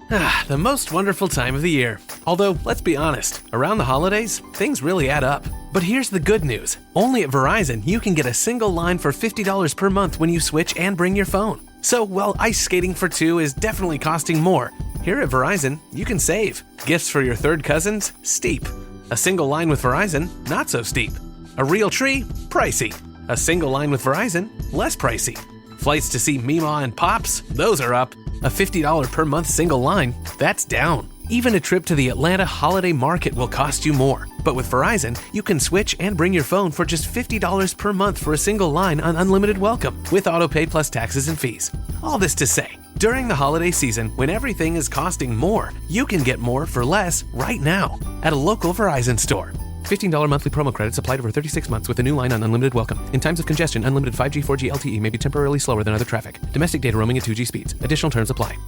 The most wonderful time of the year. Although, let's be honest, around the holidays, things really add up. But here's the good news. Only at Verizon, you can get a single line for $50 per month when you switch and bring your phone. So while ice skating for two is definitely costing more, here at Verizon, you can save. Gifts for your third cousins? Steep. A single line with Verizon? Not so steep. A real tree? Pricey. A single line with Verizon? Less pricey. Flights to see Mima and Pops? Those are up. A $50 per month single line? That's down. Even a trip to the Atlanta Holiday Market will cost you more. But with Verizon, you can switch and bring your phone for just $50 per month for a single line on unlimited welcome, with autopay plus taxes and fees. All this to say, during the holiday season, when everything is costing more, you can get more for less right now at a local Verizon store. $15 monthly promo credits applied over 36 months with a new line on unlimited welcome. In times of congestion, unlimited 5G, 4G LTE may be temporarily slower than other traffic. Domestic data roaming at 2G speeds. Additional terms apply.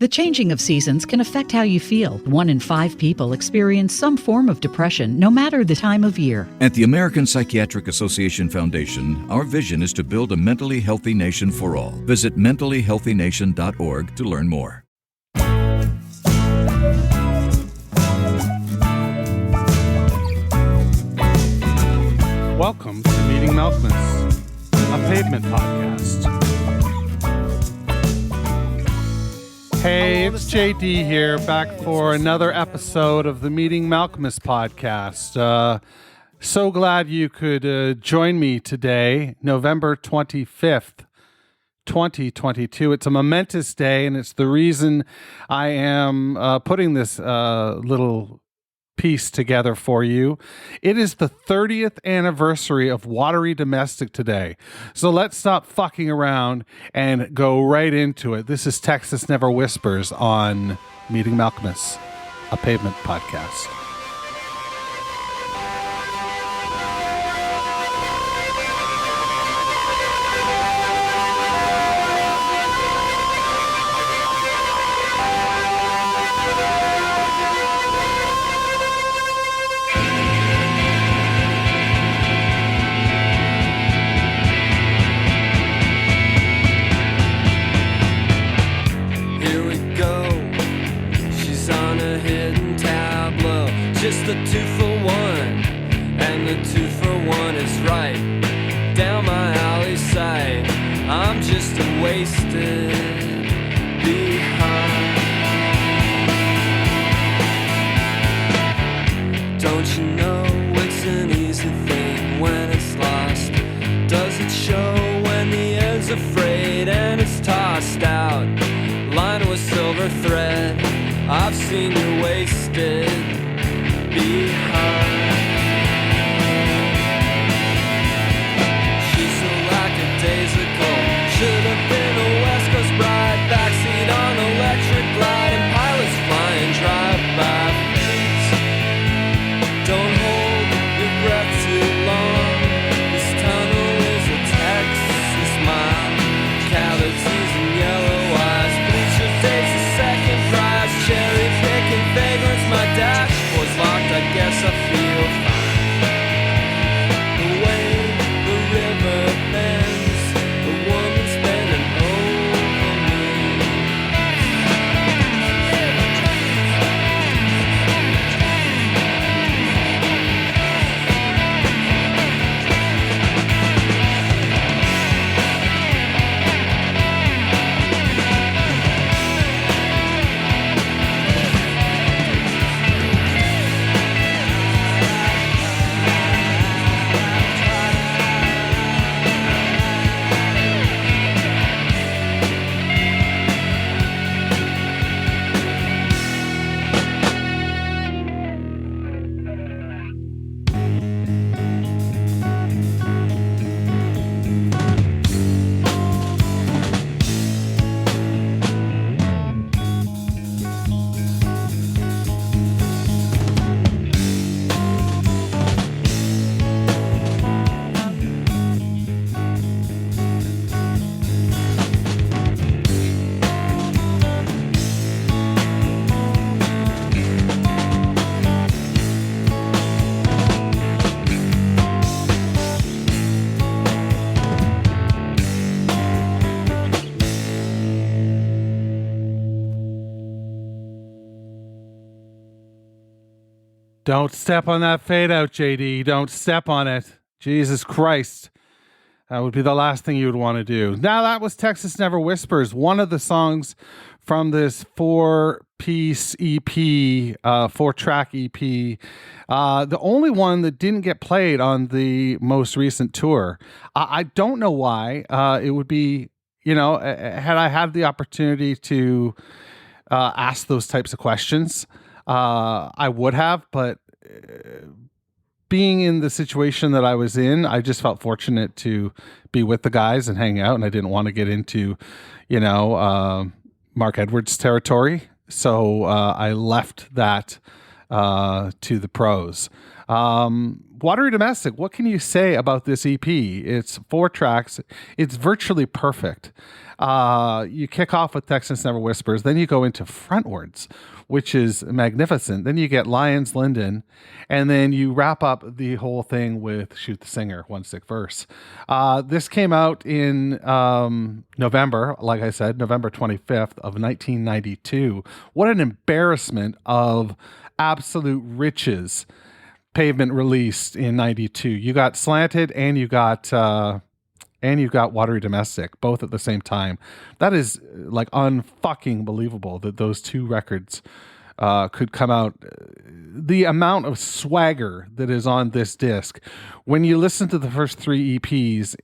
The changing of seasons can affect how you feel. 1 in 5 people experience some form of depression, no matter the time of year. At the American Psychiatric Association Foundation, our vision is to build a mentally healthy nation for all. Visit mentallyhealthynation.org to learn more. Welcome to Meeting Malcolmus, a pavement podcast. Hey, it's JD here, back for another episode of the Meeting Malcolmus podcast. So glad you could join me today, November 25th, 2022. It's a momentous day, and it's the reason I am putting this little piece together for you. It is the 30th anniversary of Watery Domestic today. So let's stop fucking around and go right into it. This is Texas Never Whispers on Meeting Malcolmus, a pavement podcast. Just the 2-for-1, and the 2-for-1 is right down my alley side. I'm just a wasted behind. Don't you know it's an easy thing when it's lost? Does it show when the air's afraid and it's tossed out, lined with silver thread? I've seen you wasted behind. She's so lackadaisical. Should have been a West Coast bride. Backseat on electric glide and pilots flying drive-by fleets. Don't hold your breath too long. This tunnel is a Texas mile. Cavities and yellow eyes. Bleacher takes a second prize. Cherry picking vagrants. My dashboard's locked. I guess I feel Don't step on that fade out, JD. Don't step on it. Jesus Christ. That would be the last thing you would want to do. Now, that was Texas Never Whispers, one of the songs from this 4-piece EP, 4-track EP. The only one that didn't get played on the most recent tour. I don't know why. It would be, had I had the opportunity to ask those types of questions, I would have, but being in the situation that I was in, I just felt fortunate to be with the guys and hang out, and I didn't want to get into, Mark Edwards territory. So I left that to the pros. Watery Domestic, what can you say about this EP? It's 4 tracks. It's virtually perfect. You kick off with Texas Never Whispers, then you go into Frontwards, which is magnificent. Then you get Lions Linden, and then you wrap up the whole thing with Shoot the Singer, One Sick Verse. This came out in November, like I said, November 25th of 1992. What an embarrassment of absolute riches Pavement released in 92. You got Slanted and you got Watery Domestic, both at the same time. That is like unfucking believable that those two records could come out. The amount of swagger that is on this disc, when you listen to the first 3 EPs,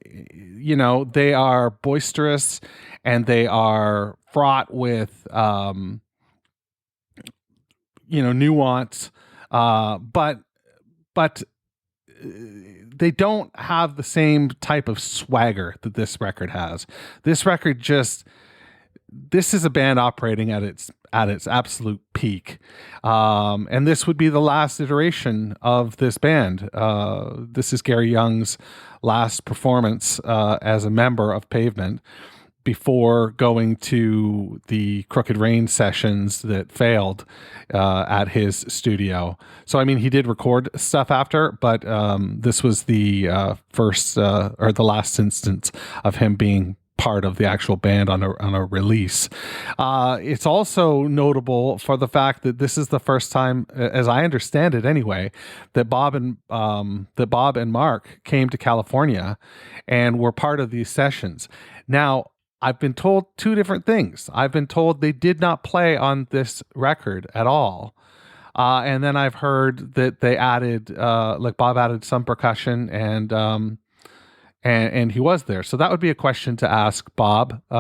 they are boisterous and they are fraught with, nuance, but they don't have the same type of swagger that this record has. This record this is a band operating at its absolute peak. And this would be the last iteration of this band. This is Gary Young's last performance as a member of Pavement before going to the Crooked Rain sessions that failed at his studio. So, I mean, he did record stuff after, but this was the first or the last instance of him being part of the actual band on a release. It's also notable for the fact that this is the first time, as I understand it anyway, that Bob and Mark came to California and were part of these sessions. Now, I've been told 2 different things. I've been told they did not play on this record at all. And then I've heard that they added, Bob added some percussion and he was there. So that would be a question to ask Bob. He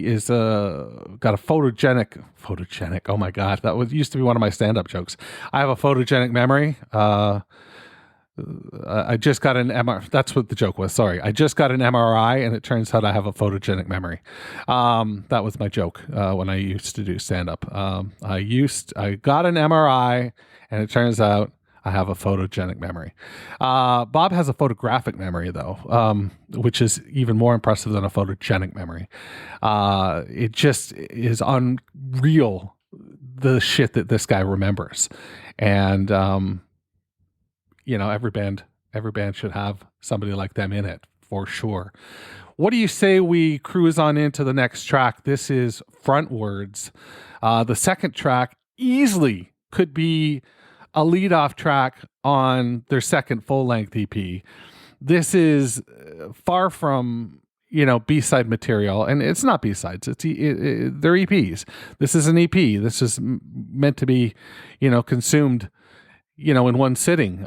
is got a photogenic. Oh my God. That used to be one of my stand-up jokes. I have a photogenic memory. I just got an MRI. That's what the joke was. Sorry. I just got an MRI and it turns out I have a photogenic memory. That was my joke when I used to do stand-up. I got an MRI and it turns out I have a photogenic memory. Bob has a photographic memory though, which is even more impressive than a photogenic memory. It just is unreal, the shit that this guy remembers. And, every band should have somebody like them in it for sure. What do you say we cruise on into the next track? This is Frontwards. The second track easily could be a lead-off track on their second full-length EP. This is far from, B-side material, and it's not B-sides. They're EPs. This is an EP. This is meant to be, consumed, in one sitting.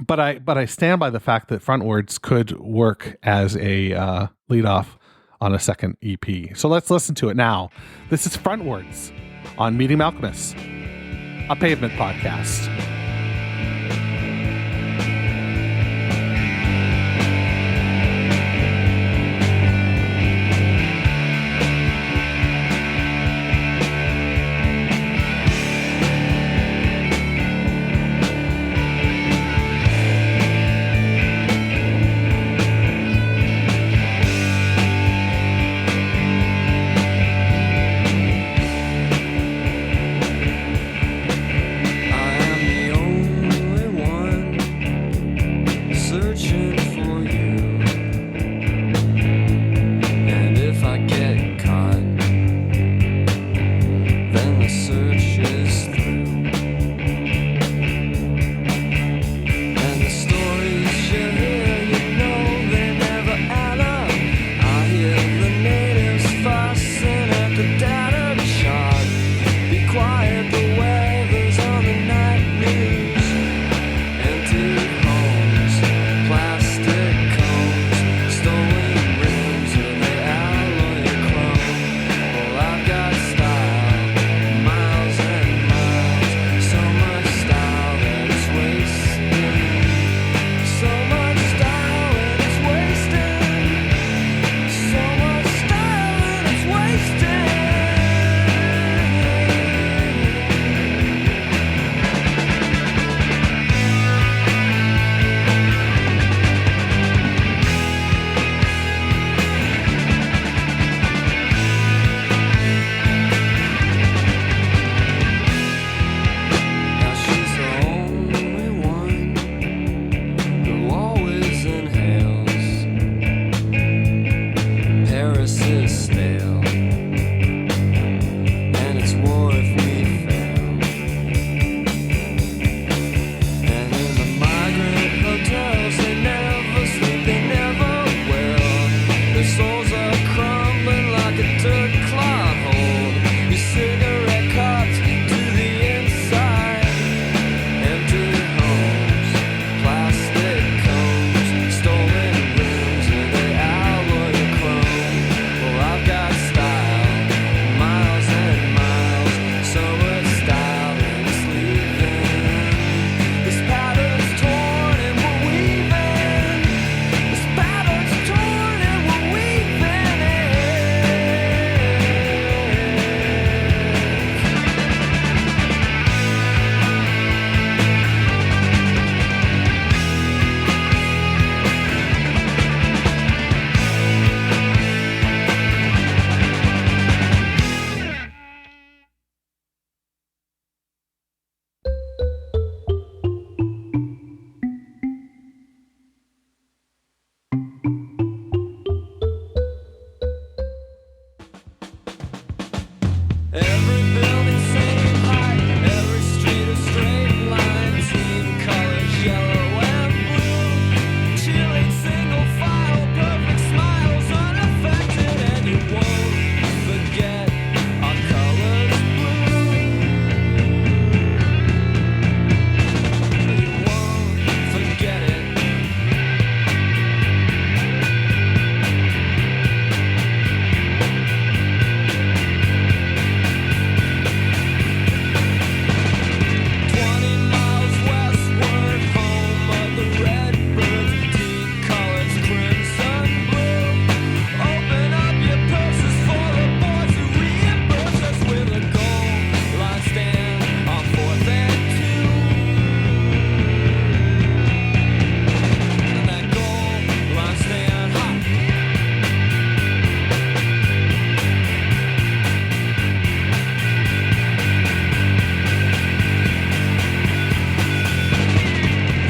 But I stand by the fact that Frontwards could work as a lead-off on a second EP. So let's listen to it now. This is Frontwards on Meeting Malcolmus, a Pavement podcast. I am the Every building same height, every street a straight line, team colors yellow and blue, chilling single file, perfect smiles unaffected, and you won't forget our colors blue. You won't forget it. 20 miles westward, home of the redbirds, deep colors, crimson blue. Open up your purses for the boys who reimburse us with a gold line stand on 4th and 2. And that gold line stand hot.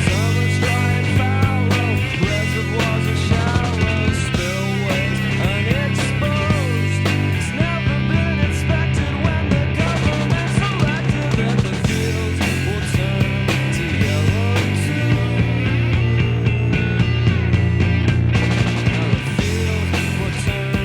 Summer's dry and fallow, reservoirs are shallow, spillways unexposed. It's never been inspected when the government selected that the fields will turn to yellow too. Now the fields will turn.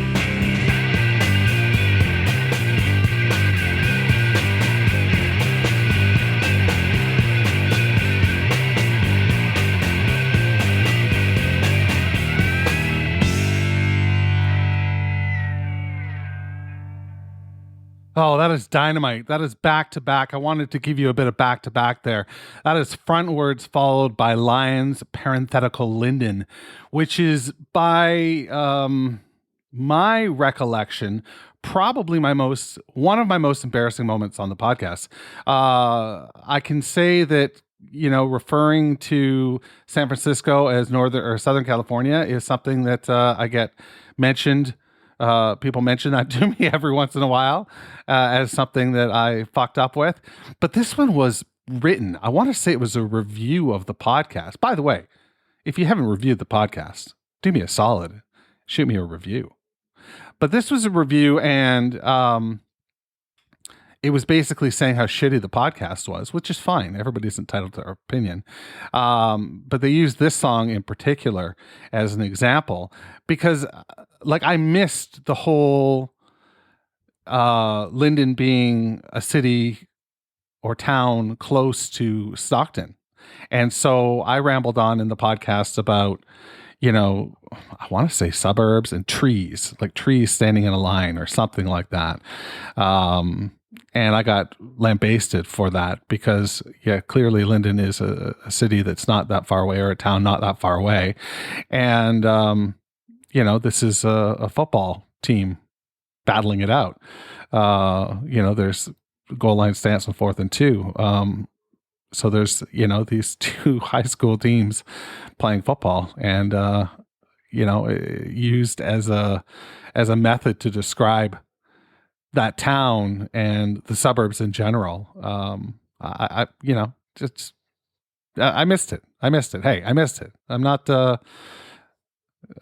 Oh, that is dynamite. That is back to back. I wanted to give you a bit of back to back there. That is frontwards followed by Lions parenthetical Linden, which is by my recollection, probably one of my most embarrassing moments on the podcast. I can say that, referring to San Francisco as Northern or Southern California is something that I get mentioned. People mention that to me every once in a while as something that I fucked up with. But this one was written. I want to say it was a review of the podcast. By the way, if you haven't reviewed the podcast, do me a solid. Shoot me a review. But this was a review, and it was basically saying how shitty the podcast was, which is fine. Everybody's entitled to their opinion. But they used this song in particular as an example because, I missed the whole Linden being a city or town close to Stockton. And so I rambled on in the podcast about, I want to say suburbs and trees, like trees standing in a line or something like that. And I got lambasted for that because, clearly Linden is a city that's not that far away or a town not that far away. And, this is a football team battling it out. There's goal line stance on 4th and 2. So there's, these two high school teams playing football and, used as a method to describe that town and the suburbs in general. I missed it. Hey, I missed it. I'm not,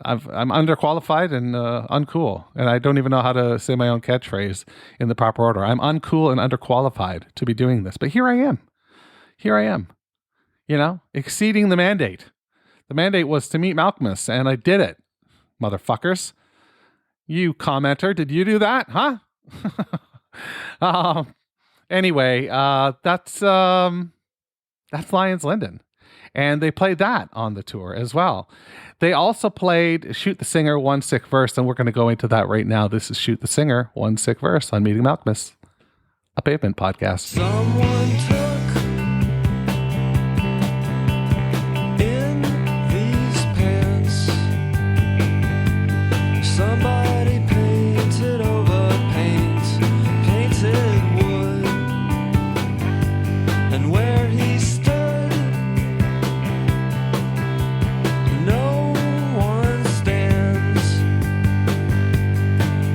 I'm underqualified and uncool, and I don't even know how to say my own catchphrase in the proper order. I'm uncool and underqualified to be doing this, but here I am, exceeding the mandate. The mandate was to meet Malcolmus, and I did it, motherfuckers. You commenter, did you do that? Huh? Anyway, that's Lions Linden. And they played that on the tour as well. They also played Shoot the Singer, One Sick Verse, and we're going to go into that right now. This is Shoot the Singer, One Sick Verse on Meeting Malcolmus, a Pavement podcast. Someone took in these pants. Somebody painted over painted wood, and where he stood, no one stands.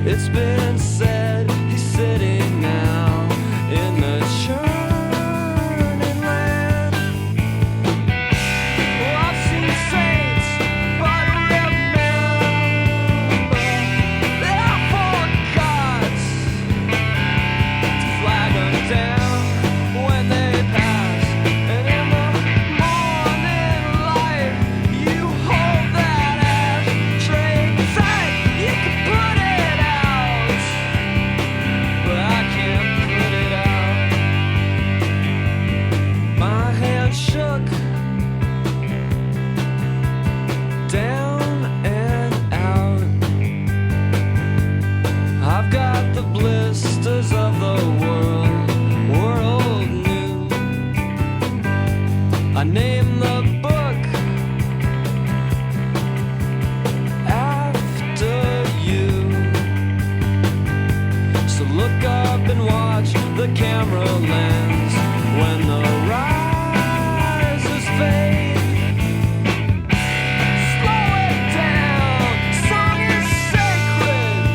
It's been said he's sitting now in the churning land. Well, I've seen saints, but remember they're for gods. the camera lens when the rises fade. Slow it down, song is sacred.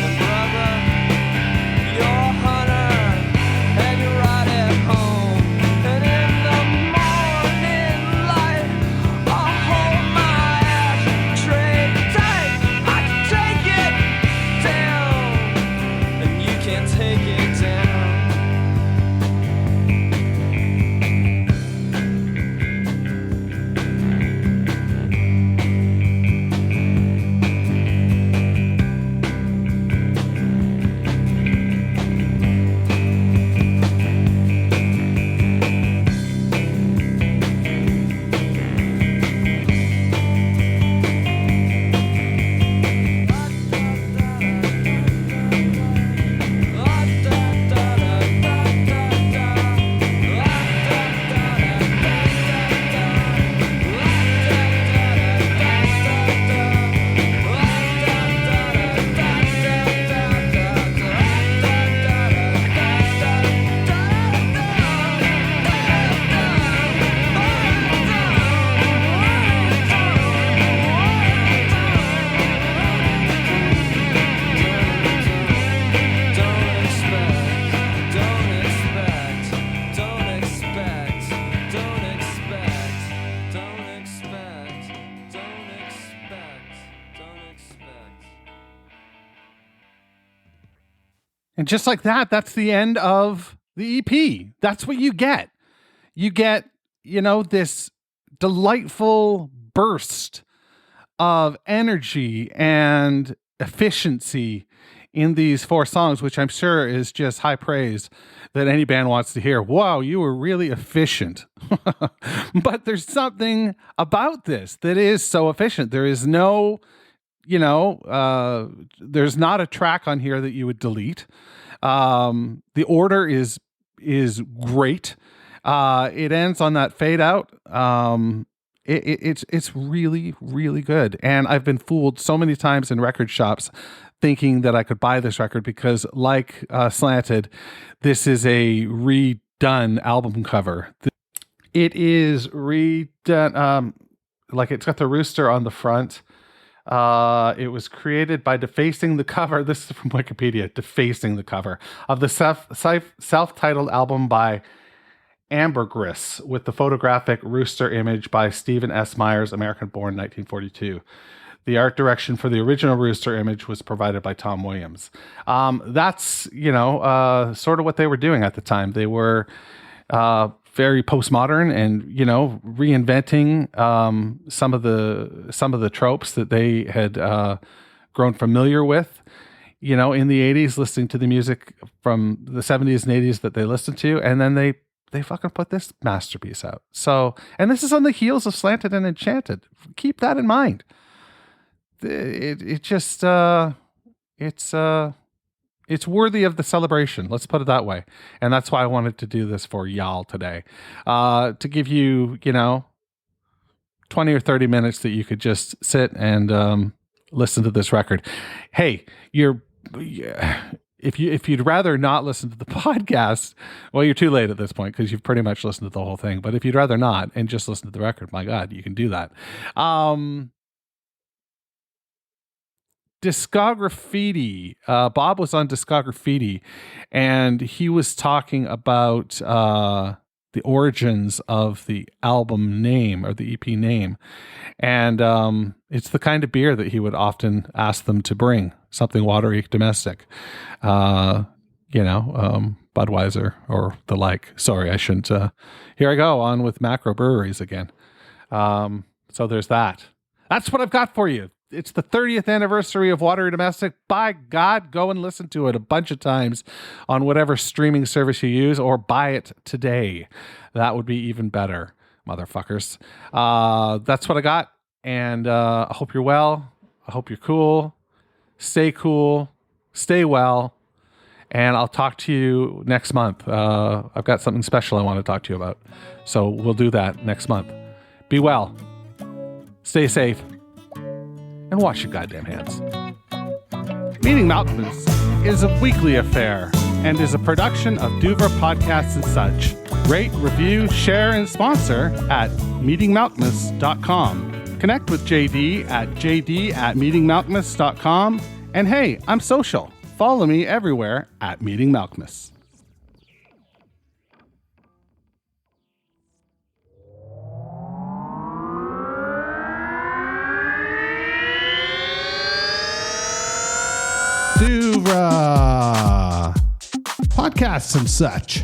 And brother, you're a hunter and you're right at home. And in the morning light, I'll hold my ashtray tight. I can take it down, and you can't take it down. And just like that, that's the end of the EP. That's what you get. You get, this delightful burst of energy and efficiency in these 4 songs, which I'm sure is just high praise that any band wants to hear. Wow, you were really efficient. But there's something about this that is so efficient. There is no, there's not a track on here that you would delete. The order is great. It ends on that fade out. It's really, really good. And I've been fooled so many times in record shops thinking that I could buy this record because, like Slanted, this is a redone album cover. It is redone. Like it's got the rooster on the front. It was created by defacing the cover. This is from Wikipedia. Defacing the cover of the self-titled album by Ambergris with the photographic rooster image by Stephen S. Myers, American-born, 1942. The art direction for the original rooster image was provided by Tom Williams. That's, sort of what they were doing at the time. They were very postmodern and, reinventing some of the tropes that they had grown familiar with, in the 80s, listening to the music from the 70s and 80s that they listened to. And then they fucking put this masterpiece out. So, and this is on the heels of Slanted and Enchanted. Keep that in mind. It's worthy of the celebration. Let's put it that way. And that's why I wanted to do this for y'all today. To give you, 20 or 30 minutes that you could just sit and listen to this record. Hey, if you'd rather not listen to the podcast, well, you're too late at this point because you've pretty much listened to the whole thing. But if you'd rather not and just listen to the record, my God, you can do that. Discograffiti. Bob was on Discograffiti, and he was talking about the origins of the album name or the EP name, and it's the kind of beer that he would often ask them to bring, something watery, domestic, Budweiser or the like. Sorry, I shouldn't. Here I go on with macro breweries again. So there's that. That's what I've got for you. It's the 30th anniversary of Watery Domestic. By God, go and listen to it a bunch of times on whatever streaming service you use, or buy it today. That would be even better, motherfuckers. That's what I got. And I hope you're well. I hope you're cool. Stay cool. Stay well. And I'll talk to you next month. I've got something special I want to talk to you about. So we'll do that next month. Be well. Stay safe. And wash your goddamn hands. Meeting Malcolmus is a weekly affair and is a production of Duvra Podcasts and Such. Rate, review, share, and sponsor at meetingmalcolmus.com. Connect with JD at jd@meetingmalcolmus.com. And hey, I'm social. Follow me everywhere at Meeting Malcolmus. Duvra Podcasts and Such.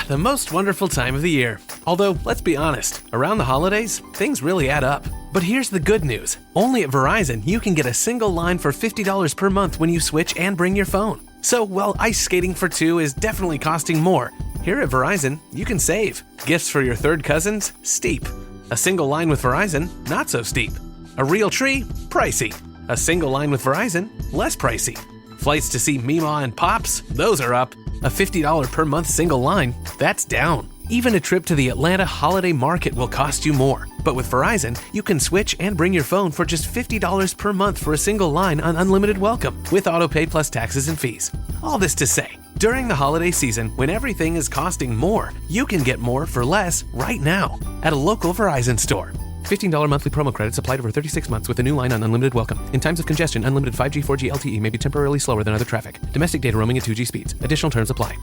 The most wonderful time of the year. Although, let's be honest, around the holidays, things really add up. But here's the good news. Only at Verizon, you can get a single line for $50 per month when you switch and bring your phone. So, while ice skating for two is definitely costing more, here at Verizon, you can save. Gifts for your third cousins? Steep. A single line with Verizon? Not so steep. A real tree? Pricey. A single line with Verizon? Less pricey. Flights to see Mima and Pops? Those are up. A $50 per month single line? That's down. Even a trip to the Atlanta Holiday Market will cost you more. But with Verizon, you can switch and bring your phone for just $50 per month for a single line on unlimited welcome, with autopay plus taxes and fees. All this to say, during the holiday season, when everything is costing more, you can get more for less right now at a local Verizon store. $15 monthly promo credits applied over 36 months with a new line on unlimited welcome. In times of congestion, unlimited 5G, 4G LTE may be temporarily slower than other traffic. Domestic data roaming at 2G speeds. Additional terms apply.